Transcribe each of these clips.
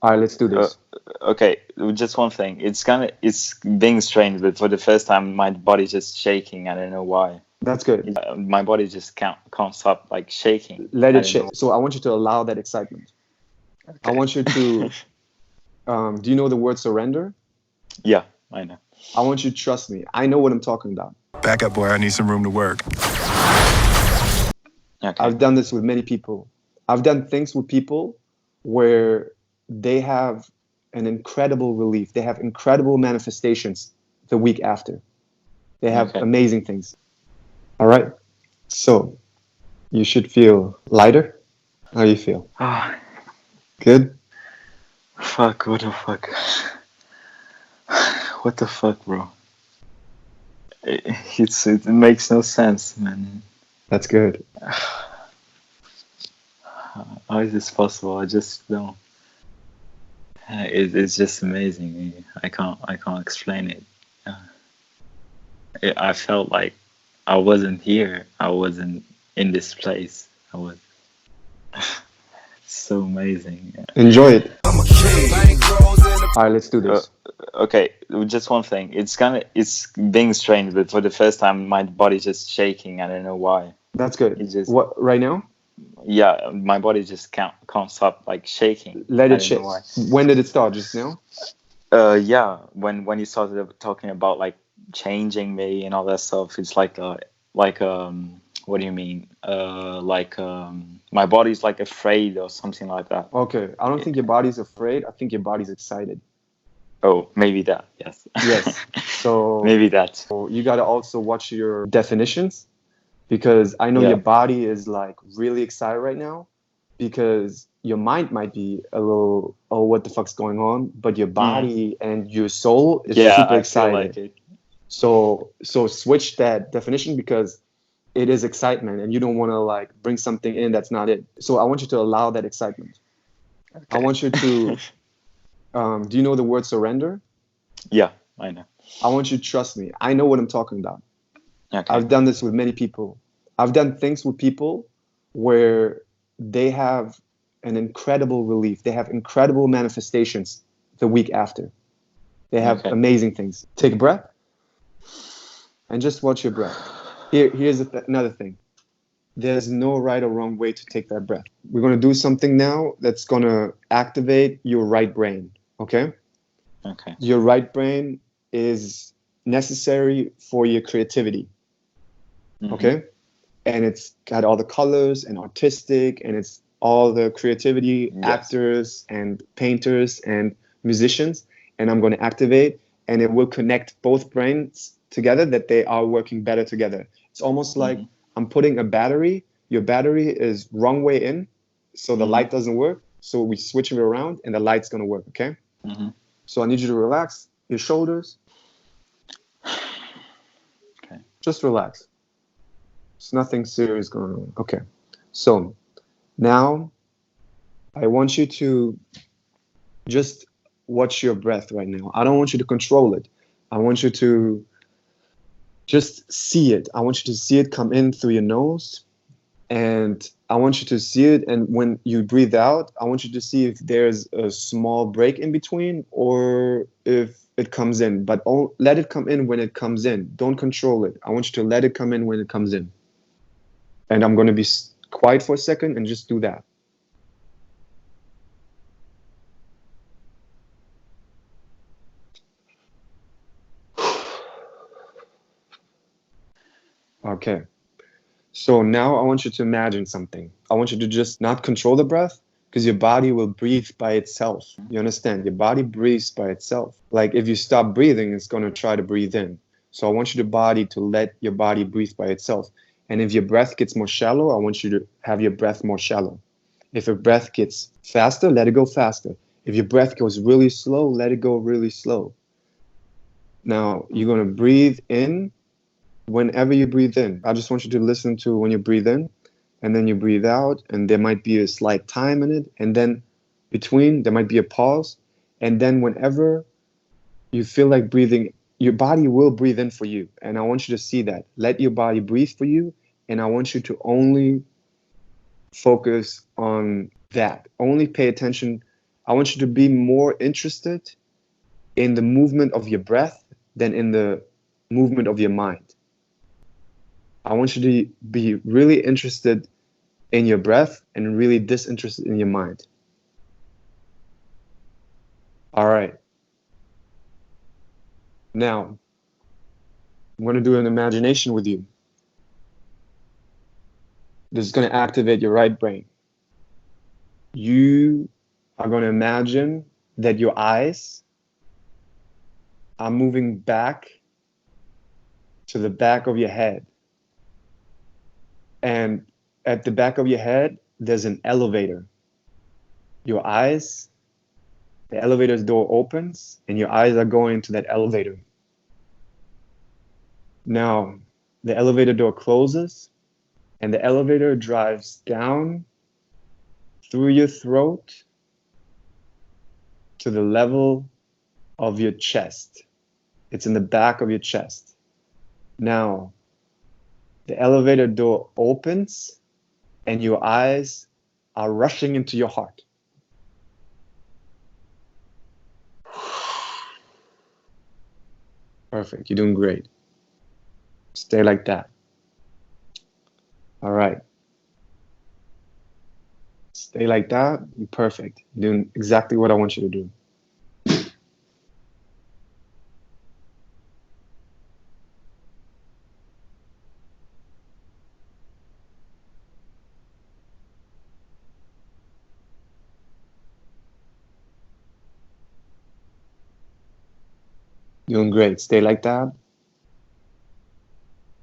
All right, let's do Uh, this. okay, just one thing. It's being strange, but for the first time, my body's just shaking. I don't know why. That's good. My body just can't stop like shaking. Let I it don't know. shake. So I want you to allow that excitement. I Okay. want you to, do you know the word surrender? Yeah, I know. I want you to trust me. I know what I'm talking about. Back up, boy. I need some room to work. Okay. I've done this with many people. I've done things with people where they have an incredible relief. They have incredible manifestations the week after. They have Okay. amazing things. All right. So you should feel lighter. How do you feel? Ah, Good? fuck. What the fuck? What the fuck, bro? It makes no sense, man. That's good. How is this possible? I just don't. It's just amazing. I can't explain it. I felt like I wasn't here. I wasn't in this place. I was so amazing. Enjoy it. All right, let's do Uh, this. okay, just one thing. It's being strange, but for the first time, my body's just shaking. I don't know why. That's good. It just What right now? yeah, my body just can't stop like shaking. Let I it don't know shake. why. When did it start? Just now? Yeah, when you started talking about like changing me and all that stuff, it's like what do you mean? My body's like afraid or something like that. Okay. I don't think your body's afraid. I think your body's excited. Oh, maybe that. Yes. Yes. So Maybe that. you got to also watch your definitions because I know your Yeah. body is like really excited right now because your mind might be a little, oh, what the fuck's going on? But your Mm. body and your soul is Yeah, super I feel like excited. it. So switch that definition because it is excitement and you don't want to like bring something in that's not it. So I want you to allow that excitement. I Okay. want you to, do you know the word surrender? Yeah, I know. I want you to trust me. I know what I'm talking about. Okay. I've done this with many people. I've done things with people where they have an incredible relief. They have incredible manifestations the week after. They have Okay. amazing things. Take a breath and just watch your breath. Here's another thing. There's no right or wrong way to take that breath. We're going to do something now that's going to activate your right brain. Okay? Okay. Your right brain is necessary for your creativity. Mm-hmm. Okay? And it's got all the colors and artistic and it's all the creativity Yes. actors and painters and musicians and I'm going to activate and it will connect both brains together that they are working better together. It's almost like Mm-hmm. I'm putting a battery. Your battery is wrong way in, so the Mm-hmm. light doesn't work. So we switch it around and the light's going to work. Okay? Mm-hmm. So I need you to relax your shoulders. Okay. Just relax. There's nothing serious going on. Okay. So now I want you to just watch your breath right now. I don't want you to control it. I want you to just see it. I want you to see it come in through your nose. And I want you to see it. And when you breathe out, I want you to see if there's a small break in between or if it comes in. But let it come in when it comes in. Don't control it. I want you to let it come in when it comes in. And I'm going to be quiet for a second and just do that. Okay. So now I want you to imagine something. I want you to just not control the breath because your body will breathe by itself. You understand? Your body breathes by itself. Like if you stop breathing, it's going to try to breathe in. So I want you to let your body breathe by itself. And if your breath gets more shallow, I want you to have your breath more shallow. If your breath gets faster, let it go faster. If your breath goes really slow, let it go really slow. Now you're going to breathe in whenever you breathe in. I just want you to listen to when you breathe in and then you breathe out, and there might be a slight time in it, and then between there might be a pause, and then whenever you feel like breathing, your body will breathe in for you. And I want you to see that. Let your body breathe for you, and I want you to only focus on that. Only pay attention. I want you to be more interested in the movement of your breath than in the movement of your mind. I want you to be really interested in your breath and really disinterested in your mind. All right. Now, I'm going to do an imagination with you. This is going to activate your right brain. You are going to imagine that your eyes are moving back to the back of your head. And at the back of your head, there's an elevator. Your eyes, the elevator's door opens, and your eyes are going to that elevator. Now, the elevator door closes, and the elevator drives down through your throat to the level of your chest. It's in the back of your chest. Now, the elevator door opens and your eyes are rushing into your heart. Perfect. You're doing great. Stay like that. All right. Stay like that. You're perfect. You're doing exactly what I want you to do. Doing great. Stay like that.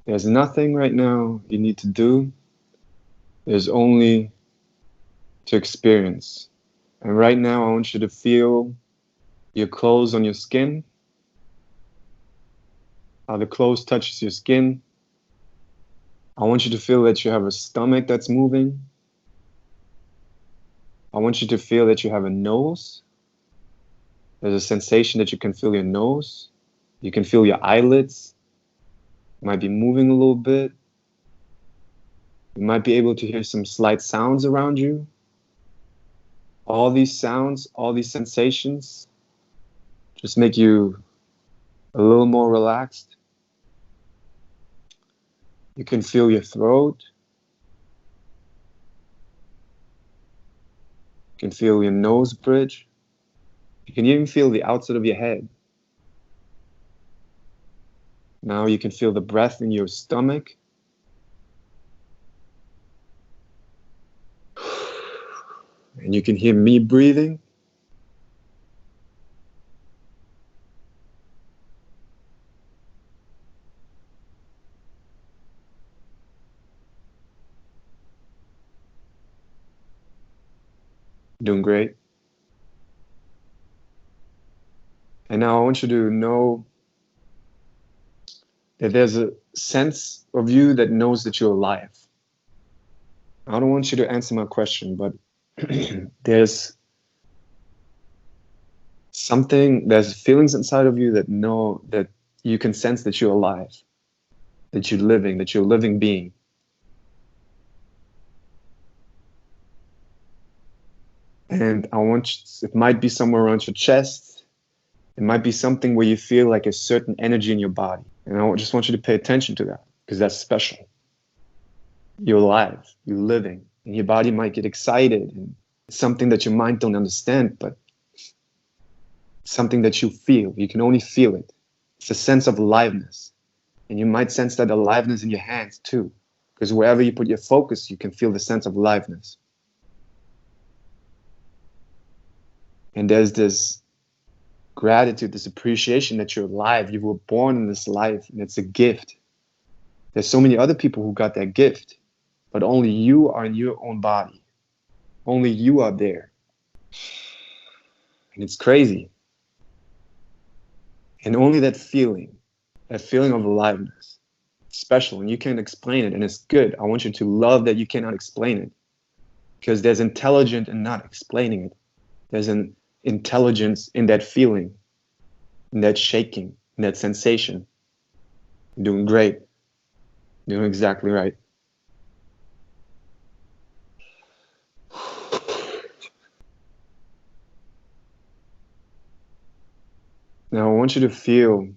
There's nothing right now you need to do. There's only to experience. And right now, I want you to feel your clothes on your skin, how the clothes touches your skin. I want you to feel that you have a stomach that's moving. I want you to feel that you have a nose. There's a sensation that you can feel your nose. You can feel your eyelids. It might be moving a little bit. You might be able to hear some slight sounds around you. All these sounds, all these sensations just make you a little more relaxed. You can feel your throat. You can feel your nose bridge. You can even feel the outside of your head. Now you can feel the breath in your stomach. And you can hear me breathing. Doing great. And now I want you to know that there's a sense of you that knows that you're alive. I don't want you to answer my question, but there's feelings inside of you that know that you can sense that you're alive, that you're living, that you're a living being. And it might be somewhere around your chest. It might be something where you feel like a certain energy in your body. And I just want you to pay attention to that, because that's special. You're alive, you're living, and your body might get excited. And it's something that your mind don't understand, but something that you feel. You can only feel it. It's a sense of aliveness. And you might sense that aliveness in your hands too, because wherever you put your focus, you can feel the sense of aliveness. And there's this gratitude, this appreciation that you're alive. You were born in this life, and it's a gift. There's so many other people who got that gift, but only you are in your own body. Only you are there. And it's crazy. And only that feeling of aliveness, special, and you can't explain it, and it's good. I want you to love that you cannot explain it, because there's intelligence in not explaining it. There's an intelligence in that feeling, in that shaking, in that sensation. You're doing great. You're doing exactly right. Now I want you to feel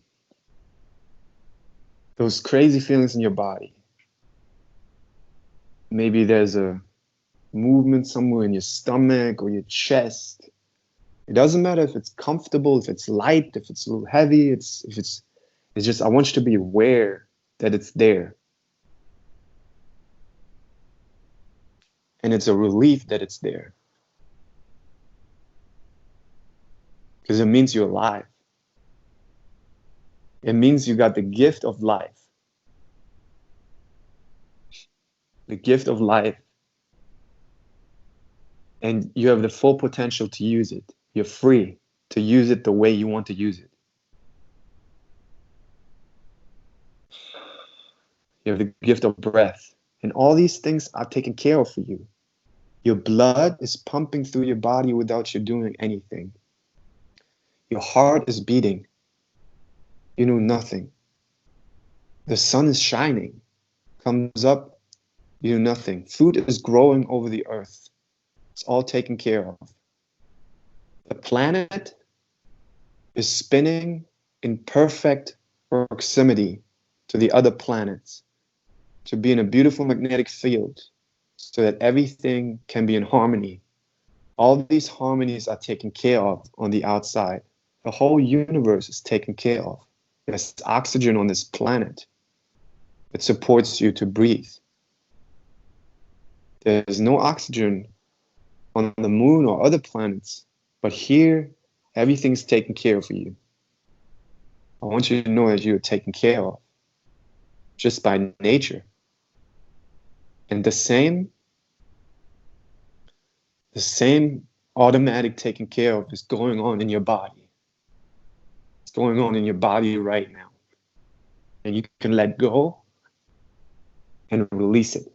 those crazy feelings in your body. Maybe there's a movement somewhere in your stomach or your chest. It doesn't matter if it's comfortable, if it's light, if it's a little heavy, it's just, I want you to be aware that it's there. And it's a relief that it's there. Because it means you're alive. It means you got the gift of life. The gift of life. And you have the full potential to use it. You're free to use it the way you want to use it. You have the gift of breath. And all these things are taken care of for you. Your blood is pumping through your body without you doing anything. Your heart is beating. You know nothing. The sun is shining. Comes up, you do nothing. Food is growing over the earth. It's all taken care of. The planet is spinning in perfect proximity to the other planets, to be in a beautiful magnetic field, so that everything can be in harmony. All these harmonies are taken care of on the outside. The whole universe is taken care of. There's oxygen on this planet. It supports you to breathe. There's no oxygen on the moon or other planets, but here, everything's taken care of for you. I want you to know that you're taken care of just by nature. And the same automatic taking care of is going on in your body. It's going on in your body right now. And you can let go and release it.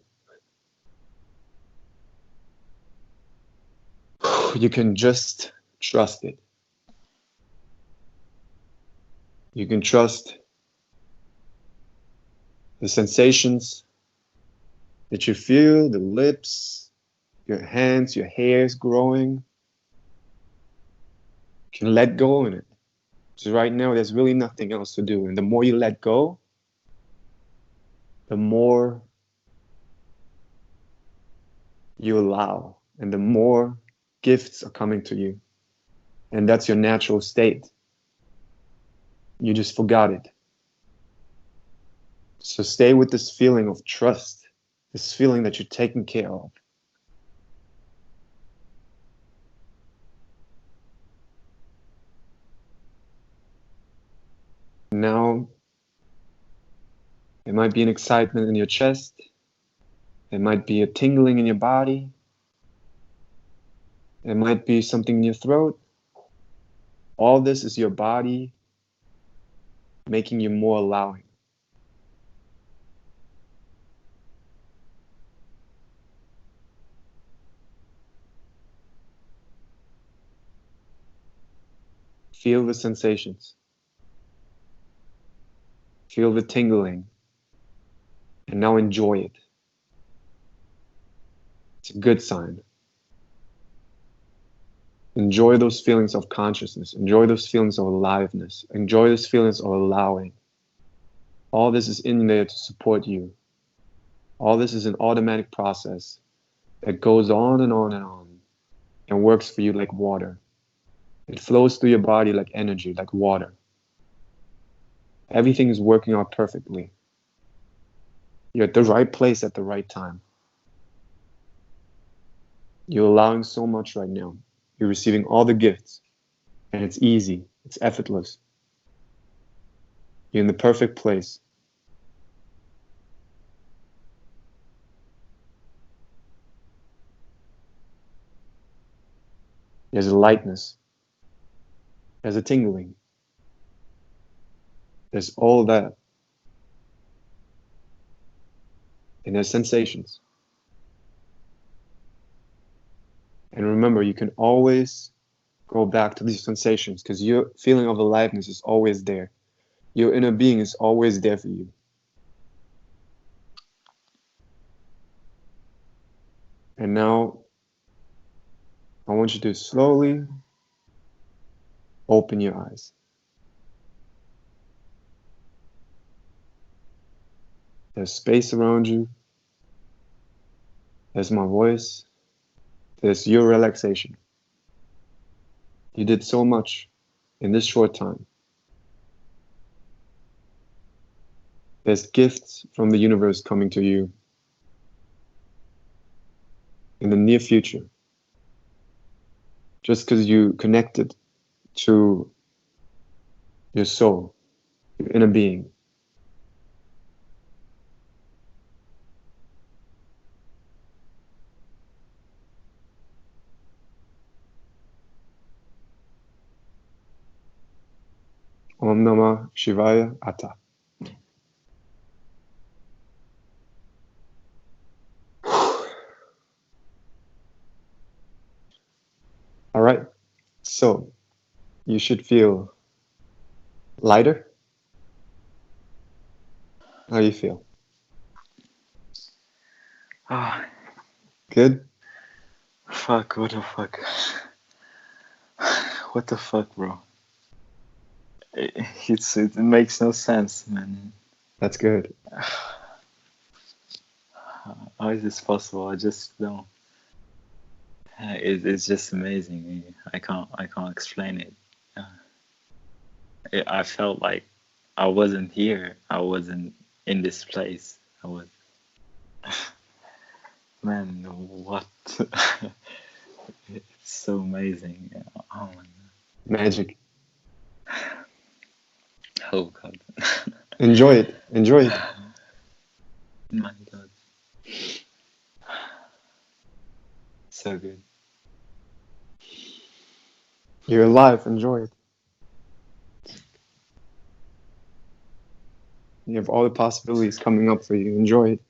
You can just trust it. You can trust the sensations that you feel, the lips, your hands, your hairs growing. You can let go in it. So right now, there's really nothing else to do. And the more you let go, the more you allow, and the more gifts are coming to you. And that's your natural state. You just forgot it. So stay with this feeling of trust, this feeling that you're taken care of. Now, it might be an excitement in your chest. It might be a tingling in your body. It might be something in your throat. All this is your body making you more allowing. Feel the sensations. Feel the tingling. And now enjoy it. It's a good sign. Enjoy those feelings of consciousness. Enjoy those feelings of aliveness. Enjoy those feelings of allowing. All this is in there to support you. All this is an automatic process that goes on and on and on and works for you like water. It flows through your body like energy, like water. Everything is working out perfectly. You're at the right place at the right time. You're allowing so much right now. You're receiving all the gifts. And it's easy. It's effortless. You're in the perfect place. There's a lightness. There's a tingling. There's all that. And there's sensations. And remember, you can always go back to these sensations because your feeling of aliveness is always there. Your inner being is always there for you. And now, I want you to slowly open your eyes. There's space around you. There's my voice. There's your relaxation. You did so much in this short time. There's gifts from the universe coming to you in the near future. Just because you connected to your soul, your inner being. Om Namah Shivaya Atta. All right, so you should feel lighter. How do you feel? Ah, Good? fuck, what the fuck? What the fuck, bro? It makes no sense, man. That's good. How is this possible? I just don't. It's just amazing. I can't explain it. I felt like I wasn't here. I wasn't in this place. I was. Man, what? It's so amazing. Oh my God. Magic. Oh God. Enjoy it. Enjoy it. My God. So good. You're alive. Enjoy it. You have all the possibilities coming up for you. Enjoy it.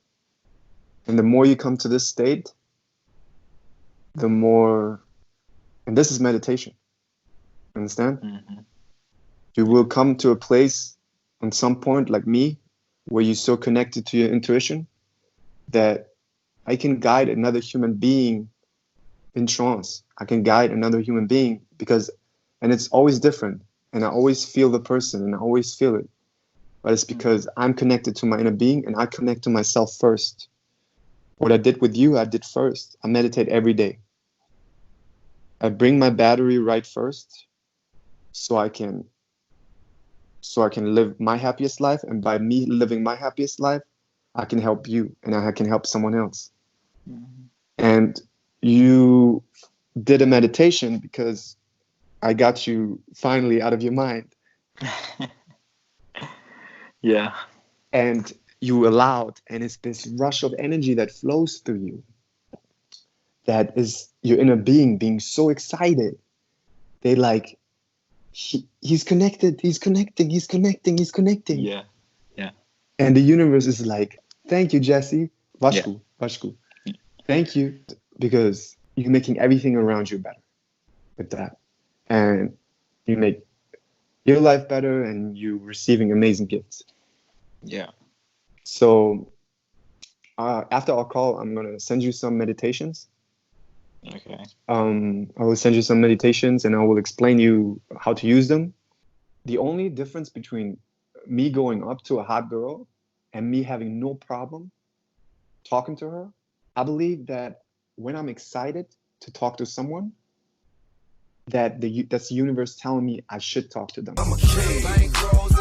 And the more you come to this state, the more, and this is meditation. Understand? Mm-hmm. You will come to a place at some point, like me, where you're so connected to your intuition that I can guide another human being in trance. I can guide another human being and it's always different. And I always feel the person and I always feel it. But it's because I'm connected to my inner being and I connect to myself first. What I did with you, I did first. I meditate every day. I bring my battery right first so I can live my happiest life. And by me living my happiest life, I can help you and I can help someone else. Mm-hmm. And you did a meditation because I got you finally out of your mind. Yeah. And you allowed, and it's this rush of energy that flows through you. That is your inner being so excited. They like, he's connected, he's connecting. Yeah. Yeah. And the universe is like, thank you, Jesse. Vashku. Thank you, because you're making everything around you better with that. And you make your life better and you're receiving amazing gifts. Yeah. So after our call, I'm going to send you some meditations. Okay. I will send you some meditations and I will explain you how to use them. The only difference between me going up to a hot girl and me having no problem talking to her, I believe that when I'm excited to talk to someone, that's the universe telling me I should talk to them. I'm a king.